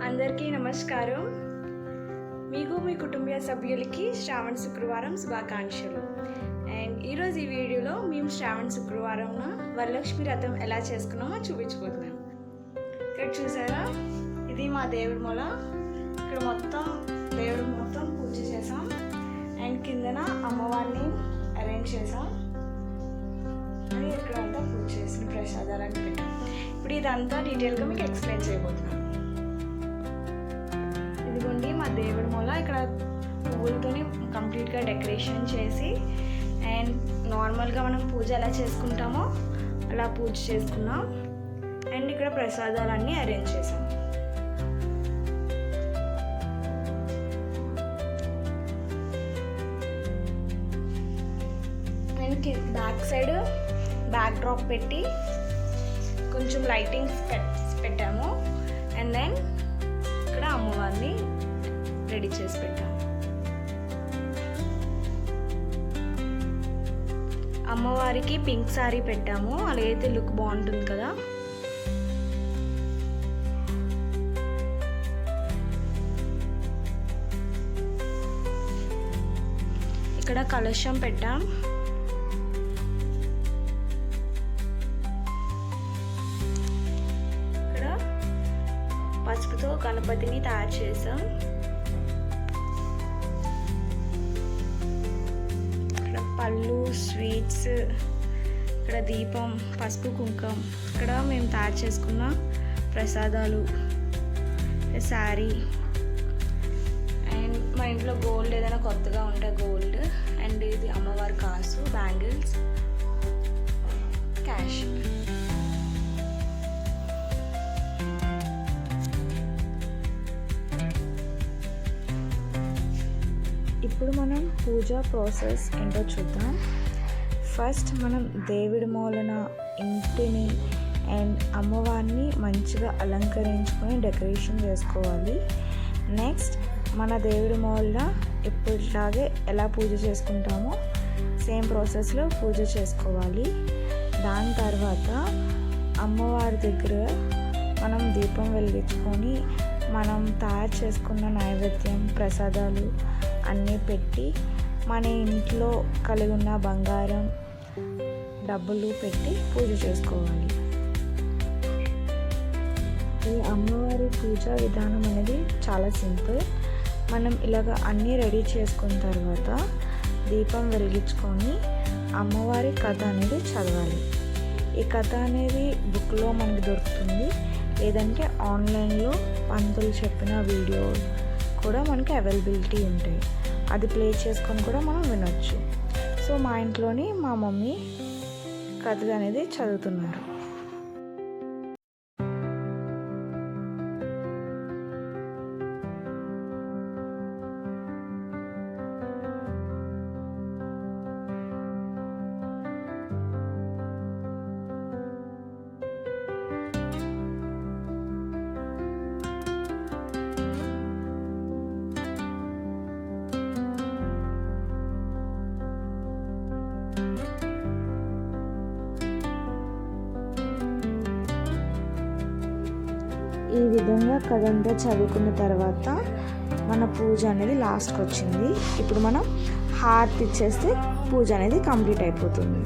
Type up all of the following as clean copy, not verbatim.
అందరికీ నమస్కారం. మీకు మీ కుటుంబ సభ్యులకి శ్రావణ శుక్రవారం శుభాకాంక్షలు. అండ్ ఈరోజు ఈ వీడియోలో మేము శ్రావణ శుక్రవారంన వరలక్ష్మి వ్రతం ఎలా చేసుకున్నామో చూపించుకుంటున్నాను. ఇక్కడ చూసారా, ఇది మా దేవుడి మూల. ఇక్కడ దేవుడు మొత్తం పూజ చేసాం. అండ్ కిందన అమ్మవారిని అరేంజ్ చేసాం. అని ఇక్కడంతా పూజ చేసిన ప్రసాదాలను పెట్టాం. ఇప్పుడు ఇదంతా డీటెయిల్గా మీకు ఎక్స్ప్లెయిన్ చేయబోతున్నాను. ఇదిగోండి మా దేవుడి మూల. ఇక్కడ పువ్వులతో కంప్లీట్గా డెకరేషన్ చేసి అండ్ నార్మల్గా మనం పూజ ఎలా చేసుకుంటామో అలా పూజ చేసుకున్నాం. అండ్ ఇక్కడ ప్రసాదాలన్నీ అరేంజ్ చేసాం. And back side back drop పెట్టి కొంచెం లైటింగ్స్ పెట్టాము. అండ్ దెన్ ఇక్కడ అమ్మవారిని రెడీ చేసి పెట్టాము. అమ్మవారికి పింక్ సారీ పెట్టాము, అలాగైతే లుక్ బాగుంటుంది కదా. ఇక్కడ కలశం పెట్టాం. ఇక్కడ పసుపుతో గణపతిని తయారు చేసాం. ఇక్కడ పళ్ళు, స్వీట్స్, ఇక్కడ దీపం, పసుపు, కుంకుమ, ఇక్కడ మేము తయారు చేసుకున్న ప్రసాదాలు, శారీ, అండ్ మా ఇంట్లో గోల్డ్ ఏదైనా కొత్తగా ఉంటే గోల్డ్, అండ్ ఇది అమ్మవారి కాసు, బ్యాంగిల్స్, క్యాష్. ఇప్పుడు మనం పూజా ప్రాసెస్ ఏంటో చూద్దాం. ఫస్ట్ మనం దేవుడి మూలన ఇంటిని అండ్ అమ్మవారిని మంచిగా అలంకరించుకొని డెకరేషన్ చేసుకోవాలి. నెక్స్ట్ మన దేవుడి మూలన ఎప్పటిలాగే ఎలా పూజ చేసుకుంటామో సేమ్ ప్రాసెస్లో పూజ చేసుకోవాలి. దాని తర్వాత అమ్మవారి దగ్గర మనం దీపం వెలిగించుకొని మనం తయారు చేసుకున్న నైవేద్యం, ప్రసాదాలు అన్నీ పెట్టి మన ఇంట్లో కలిగి ఉన్న బంగారం, డబ్బులు పెట్టి పూజ చేసుకోవాలి. ఈ అమ్మవారి పూజా విధానం అనేది చాలా సింపుల్. మనం ఇలాగ అన్నీ రెడీ చేసుకున్న తర్వాత దీపం వెలిగించుకొని అమ్మవారి కథ అనేది చదవాలి. ఈ కథ అనేది బుక్లో మనకి దొరుకుతుంది, లేదంటే ఆన్లైన్లో పంతులు చెప్పిన వీడియో కూడా మనకి అవైలబిలిటీ ఉంటాయి. అది ప్లే చేసుకొని కూడా మనం వినొచ్చు. సో మా ఇంట్లోని మా మమ్మీ కథ అనేది చదువుతున్నారు. ఈ విధంగా కథంతా చదువుకున్న తర్వాత మన పూజ అనేది లాస్ట్కి వచ్చింది. ఇప్పుడు మనం హారతి ఇచ్చేస్తే పూజ అనేది కంప్లీట్ అయిపోతుంది.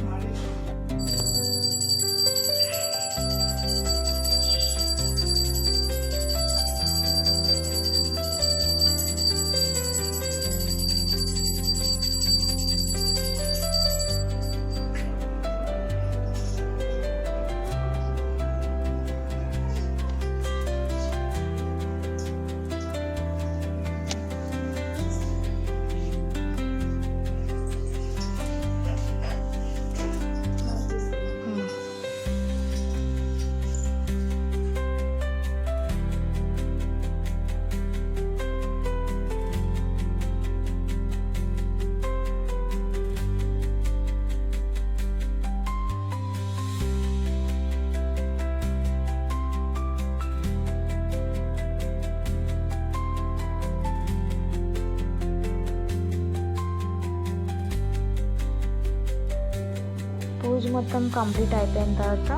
పూజ మొత్తం కంప్లీట్ అయిపోయిన తర్వాత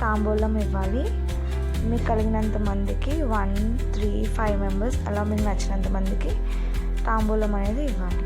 తాంబూలం ఇవ్వాలి. మీకు కలిగినంత మందికి 1, 3, 5 మెంబర్స్ అలా మీకు నచ్చినంత మందికి తాంబూలం అనేది ఇవ్వాలి.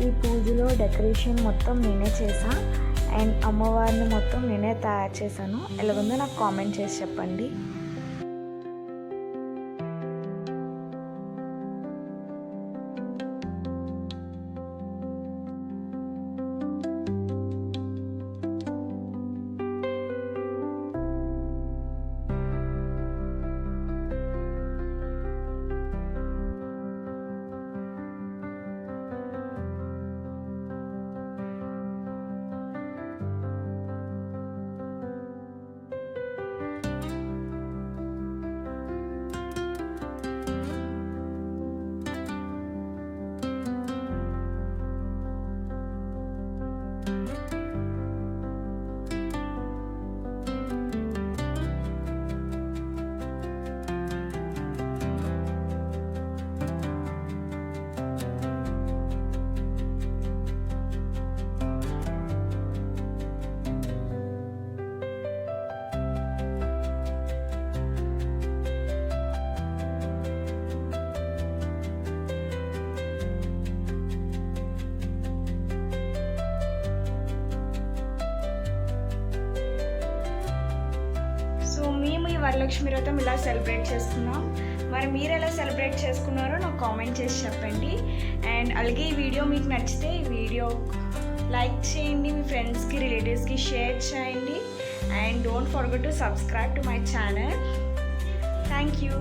ఈ పూజలో డెకరేషన్ మొత్తం నేనే చేసా అండ్ అమ్మవారిని మొత్తం నేనే తయారు చేశాను. ఎలాగుందో నాకు కామెంట్ చేసి చెప్పండి. మేము ఈ వరలక్ష్మి వ్రతం ఇలా సెలబ్రేట్ చేసుకున్నాం. మరి మీరు ఎలా సెలబ్రేట్ చేసుకున్నారో నాకు కామెంట్ చేసి చెప్పండి. అండ్ అలాగే ఈ వీడియో మీకు నచ్చితే ఈ వీడియో లైక్ చేయండి, మీ ఫ్రెండ్స్కి రిలేటివ్స్కి షేర్ చేయండి. And don't forget to subscribe to my channel. Thank you.